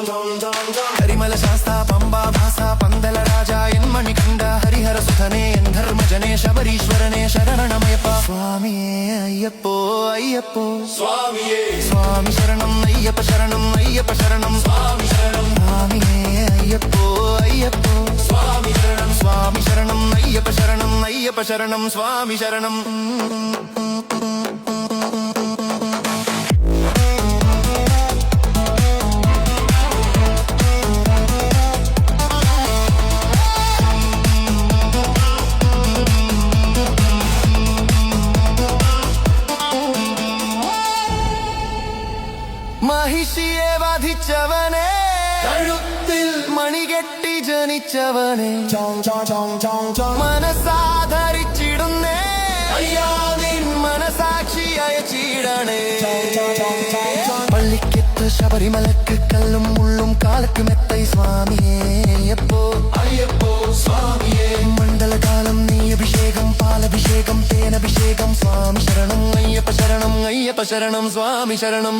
കരിമല ശാസ്ത പമ്പ ഭാസ പന്തല രാജ N Manikanta Harihara സുധനേ N ധർമ്മജനേ ശബരീശ്വരനേ ശരണമയ്യപ്പ സ്വാമിയേ അയ്യപ്പോ അയ്യപ്പോ സ്വാമിയേ സ്വാമി ശരണം അയ്യപ്പ ശരണം അയ്യപ്പ ശരണം സ്വാമി ശരണം സ്വാമിയേ അയ്യപ്പോ അയ്യപ്പോ സ്വാമി ശരണം സ്വാമി ശരണം അയ്യപ്പ ശരണം അയ്യപ്പ ശരണം സ്വാമി ശരണം മഹിഷിയെ വധിച്ചവനെ കഴുത്തിൽ മണികെട്ടി ജനിച്ചവനെ മനസാധരിച്ചിടുന്നേ അയ്യാ നിൻ മനസാക്ഷി അയച്ചിടണേ പള്ളിക്കെത്ത് ശബരിമലക്ക് കല്ലും മുള്ളും കാലക്ക് മെത്തൈ സ്വാമിയേ അയ്യപ്പോ അയ്യപ്പോ സ്വാമിയേ മണ്ഡലകാലം നീ അഭിഷേകം പാലഭിഷേകം തേനഭിഷേകം സ്വാമി ശരണം അയ്യപ്പ ശരണം അയ്യപ്പ ശരണം സ്വാമി ശരണം